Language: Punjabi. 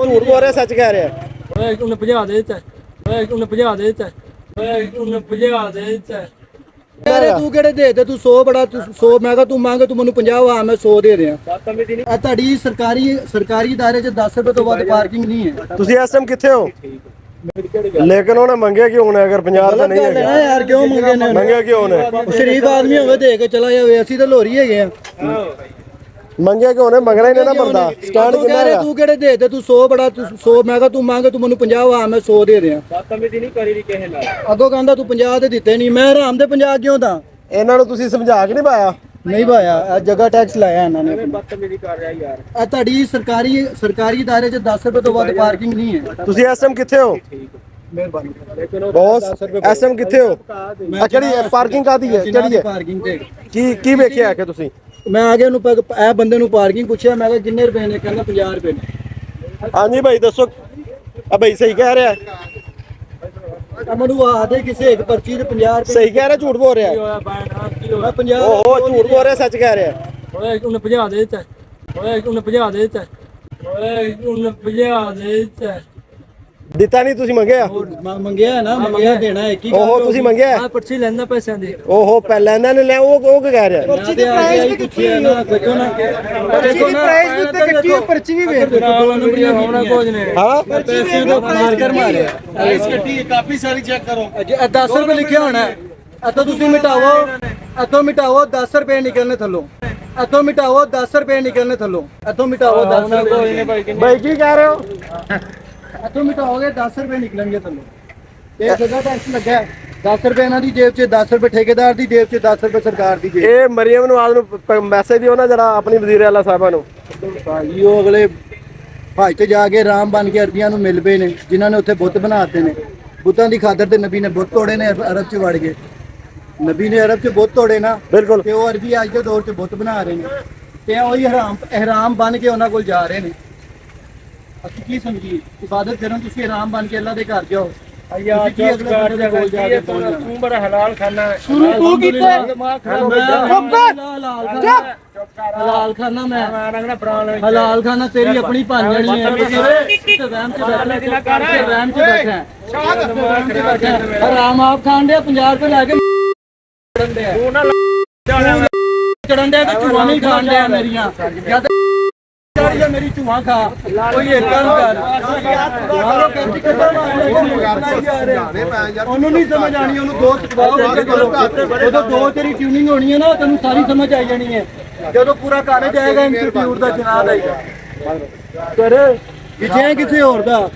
ਝੂਠ ਬੋਲ ਰਿਹਾ ਸੱਚ ਕਹਿ ਰਿਹਾ। ਓਏ ਉਹਨੇ ਭਜਾ ਦੇ ਦਿੱਤਾ। ਓਏ ਉਹਨੇ ਭਜਾ ਦੇ ਦਿੱਤਾ। ਓਏ ਉਹਨੇ ਭਜਾ ਦੇ ਦਿੱਤਾ। ਯਾਰ ਤੂੰ ਕਿਹੜੇ ਦੇ ਤੂੰ 100 ਬੜਾ 100 ਮੈਂ ਕਿਹਾ ਤੂੰ ਮੰਗ ਤੂੰ ਮੈਨੂੰ 50 ਆ ਮੈਂ 100 ਦੇ ਦਿਆਂ। ਇਹ ਤੁਹਾਡੀ ਸਰਕਾਰੀ ਦਾਇਰੇ 'ਚ 10 ਰੁਪਏ ਤੋਂ ਵੱਧ ਪਾਰਕਿੰਗ ਨਹੀਂ ਹੈ। ਤੁਸੀਂ ਇਸ ਟਾਈਮ ਕਿੱਥੇ ਹੋ? ਲੇਕਿਨ ਉਹਨੇ ਮੰਗਿਆ ਕਿਉਂ ਨੇ? ਅਗਰ 50 ਰੁਪਏ ਨਹੀਂ ਹੈਗਾ ਯਾਰ ਕਿਉਂ ਮੰਗੇ ਨੇ? ਮੰਗਿਆ ਕਿਉਂ ਨੇ? ਸ਼ਰੀਫ ਆਦਮੀ ਹੋਵੇ ਦੇ ਕੇ ਚਲਾ ਜਾਵੇ, ਅਸੀਂ ਤਾਂ ਲੋਰੀ ਹੈਗੇ ਆ। ਮੰਗਿਆ ਕਿਉਂ ਨੇ? ਮੰਗਣਾ ਹੀ ਨਹੀਂ ਨਾ ਬੰਦਾ। ਸਟੈਂਡ ਤੂੰ ਕਿੰਨਾ ਕਹਿ ਰਿਹਾ ਹੈਗਾ? ਤੂੰ ਕਿਹੜੇ ਦੇ ਤੂੰ 100 ਬੜਾ 100 ਮੈਂ ਕਿਹਾ ਤੂੰ ਮੰਗ ਤੂੰ ਮੈਨੂੰ 50 ਆ ਮੈਂ 100 ਦੇ ਦਿਆਂ। ਬਦਤਮੀਜ਼ੀ ਨਹੀਂ ਕਰੀ ਕਿਸੇ ਨਾਲ। ਅੱਗੋਂ ਕਹਿੰਦਾ ਤੂੰ 50 ਤੇ ਦਿੱਤੇ ਨਹੀਂ, ਮੈਂ ਹਰਾਮ ਦੇ 50 ਕਿਉਂ ਦਾਂ? ਇਹਨਾਂ ਨੂੰ ਤੁਸੀਂ ਸਮਝਾ ਕੇ ਨਹੀਂ ਪਾਇਆ? ਨਹੀਂ ਭਾਇਆ, ਇਹ ਜਗ੍ਹਾ ਟੈਕਸ ਲਾਇਆ ਇਹਨਾਂ ਨੇ। ਬਦਤਮੀਜ਼ੀ ਕਰ ਰਿਹਾ ਯਾਰ। ਇਹ ਤੁਹਾਡੀ ਸਰਕਾਰੀ ਦਾਇਰੇ 'ਚ 10 ਰੁਪਏ ਤੋਂ ਵੱਧ ਪਾਰਕਿੰਗ ਨਹੀਂ ਹੈ। ਤੁਸੀਂ ਇਸ ਟਾਈਮ ਕਿੱਥੇ ਹੋ? ਮਿਹਰਬਾਨੀ ਬੌਸ ਇਸ ਟਾਈਮ ਕਿੱਥੇ ਹੋ? ਆ ਕਿਹੜੀ ਪਾਰਕਿੰਗ ਕਾਦੀ ਹੈ? ਕਿਹੜੀ ਹੈ ਪਾਰਕਿੰਗ ਤੇ? ਕੀ ਵੇਖਿਆ ਕਿ ਤੁਸੀਂ? ਮੈਂ ਆ ਗਿਆ ਉਹਨੂੰ ਇਹ ਬੰਦੇ ਨੂੰ ਪਾਰਕਿੰਗ ਪੁੱਛਿਆ, ਮੈਂ ਕਿਹਾ ਕਿੰਨੇ ਰੁਪਏ ਨੇ? ਕਹਿੰਦਾ 50 ਰੁਪਏ ਨੇ। ਹਾਂਜੀ ਭਾਈ ਦੱਸੋ। ਆ ਭਾਈ ਸਹੀ ਕਹਿ ਰਿਹਾ? ਮੈਨੂੰ ਆ ਦੇ ਕਿਸੇ ਇੱਕ ਪਰਚੀ ਤੇ 50 ਰੁਪਏ। ਸਹੀ ਕਹਿ ਰਿਹਾ ਝੂਠ ਬੋਲ ਰਿਹਾ? ਮੈਂ 50 ਉਹ ਝੂਠ ਬੋਲ ਰਿਹਾ ਸੱਚ ਕਹਿ ਰਿਹਾ? ਓਏ ਉਹਨੇ ਭਜਾ ਦੇ ਦਿੱਤਾ। ਓਏ ਉਹਨੇ ਭਜਾ ਦੇ ਦਿੱਤਾ। ਓਏ ਉਹਨੇ ਭਜਾ ਦੇ ਦਿੱਤਾ। ਦਿੱਤਾ ਨਹੀਂ ਤੁਸੀਂ ਮੰਗਿਆ? ਮੰਗਿਆ ਨਾ, ਮੰਗਿਆ ਦੇਣਾ ਇੱਕ ਹੀ। ਉਹ ਤੁਸੀਂ ਮੰਗਿਆ? ਆ ਪਰਚੀ ਲੈਂਦਾ ਪੈਸਿਆਂ ਦੀ। ਓਹੋ ਪਹਿਲਾਂ ਇਹਨਾਂ ਨੇ ਲੈ ਉਹ ਕੀ ਕਹਿ ਰਿਹਾ? ਪਰਚੀ ਦੀ ਪ੍ਰਾਈਸ ਵੀ ਪੁੱਛਿਆ ਨਾ, ਦੇਖੋ ਨਾ ਪਰਚੀ ਦੀ ਪ੍ਰਾਈਸ ਵੀ ਤੇ ਕੱਟੀ ਹੋਈ ਪਰਚੀ ਵੀ ਵੇਖ ਦੇਖੋ। ਦੋ ਨੰਬਰੀਆਂ ਹੋਣਾ ਕੁਝ ਨਹੀਂ। ਹਾਂ ਪੈਸੇ ਦਾ ਮਾਰਕਰ ਮਾਰਿਆ। ਪ੍ਰਾਈਸ ਕੱਟੀ ਕਾਫੀ ਸਾਰੀ ਚੈੱਕ ਕਰੋ। 10 ਰੁਪਏ ਲਿਖਿਆ ਹੋਣਾ। ਇੱਥੋਂ ਤੁਸੀਂ ਮਿਟਾਵੋ, ਇੱਥੋਂ ਮਿਟਾਵੋ 10 ਰੁਪਏ ਨਿਕਲਨੇ ਥੱਲੋਂ। ਇੱਥੋਂ ਮਿਟਾਵੋ 10 ਰੁਪਏ ਨਿਕਲਨੇ ਥੱਲੋਂ। ਇੱਥੋਂ ਮਿਟਾਵੋ 10 ਰੁਪਏ। ਭਾਈ ਕੀ ਕਹਿ ਰਹੇ ਹੋ? ਇੱਥੋਂ ਮਿਟਾਓਗੇ 10 ਰੁਪਏ ਨਿਕਲਣਗੇ ਥੱਲੋਂ। ਇਹ ਜਗ੍ਹਾ ਟੈਕਸ ਲੱਗਾ 10 ਰੁਪਏ ਇਹਨਾਂ ਦੀ ਜੇਬ 'ਚ, 10 ਰੁਪਏ ਠੇਕੇਦਾਰ ਦੀ ਜੇਬ 'ਚ, 10 ਰੁਪਏ ਸਰਕਾਰ ਦੀ ਜੇਬ। ਇਹ ਮਰੀਮ ਨਵਾਜ਼ ਨੂੰ ਮੈਸੇਜ ਦਿਓ ਨਾ ਜਿਹੜਾ ਆਪਣੀ ਵਜ਼ੀਰ ਆਲਾ ਸਾਹਿਬਾਂ ਨੂੰ। ਭਾਈ ਉਹ ਅਗਲੇ ਭਾਈ ਤੇ ਜਾ ਕੇ ਰਾਮ ਬਣ ਕੇ ਅਰਬੀਆਂ ਨੂੰ ਮਿਲ ਪਏ ਨੇ, ਜਿਨ੍ਹਾਂ ਨੇ ਉੱਥੇ ਬੁੱਤ ਬਣਾਤੇ ਨੇ। ਬੁੱਤਾਂ ਦੀ ਖਾਤਰ ਤੇ ਨਬੀ ਨੇ ਬੁੱਤ ਤੋੜੇ ਨੇ, ਅਰਬ 'ਚ ਵੜ ਗਏ। ਨਬੀ ਨੇ ਅਰਬ 'ਚ ਬੁੱਤ ਤੋੜੇ ਨਾ, ਬਿਲਕੁਲ। ਤੇ ਉਹ ਅਰਬੀ ਅੱਜ ਦੇ ਦੌਰ 'ਚ ਬੁੱਤ ਬਣਾ ਰਹੇ ਨੇ, ਤੇ ਉਹੀ ihram ਬਣ ਕੇ ਉਹਨਾਂ ਕੋਲ ਜਾ ਰਹੇ ਨੇ। ਅਸੀਂ ਕੀ ਸਮਝੀਏ? ਇਬਾਦਤ ਕਰਨ ਤੁਸੀਂ ihram ਬਣ ਕੇ ਅੱਲਾ ਦੇ ਘਰ ਜਾਓ। ਯਾਰ ਕੀ ਅਗਲੇ ਬੰਦੇ ਦੇ ਕੋਲ ਜਾ ਕੇ ਤੂੰ ਬੜਾ ਹਲਾਲ ਖਾਨਾ ਹੈ। ਤੂੰ ਕੀਤਾ ਹਲਾਲ ਖਾਨਾ ਮੈਂ ਰੰਗਣਾ ਪ੍ਰਾਣ ਹਲਾਲ ਖਾਨਾ ਤੇਰੀ ਆਪਣੀ ਬਣ ਜਾਣੀ ਹੈ। ਵਹਿਮ ਚ ਬੈਠਾ ਹਰਾਮ ਆਪ ਖਾਣ ਦੇ 50 ਰੁਪਏ ਲੈ ਕੇ ਚੜਨ ਦੇ ਚੜਨ ਦੇ ਤੇ ਚੂਹਾ ਨਹੀਂ ਖਾਣ ਦੇ ਮੇਰੀਆਂ ਜਦ ਚਾੜੀਆ ਮੇਰੀ ਚੂਹਾ ਖਾ ਕੋਈ ਇੱਕ ਕੰਮ ਕਰ। ਉਹਨੂੰ ਨਹੀਂ ਸਮਝ ਆਣੀ, ਉਹਨੂੰ ਦੋ ਚਕਵਾਓ। ਜਦੋਂ ਦੋ ਤੇਰੀ ਟਿਊਨਿੰਗ ਹੋਣੀ ਹੈ ਨਾ, ਤੈਨੂੰ ਸਾਰੀ ਸਮਝ ਆ ਜਾਣੀ ਹੈ। ਜਦੋਂ ਪੂਰਾ ਕਾਲਜ ਆਏਗਾ ਇੰਸਟੀਟਿਊਟ ਦਾ ਜਨਾਬ ਆਏਗਾ ਕਰ ਜੇ ਕਿਸੇ ਹੋਰ ਦਾ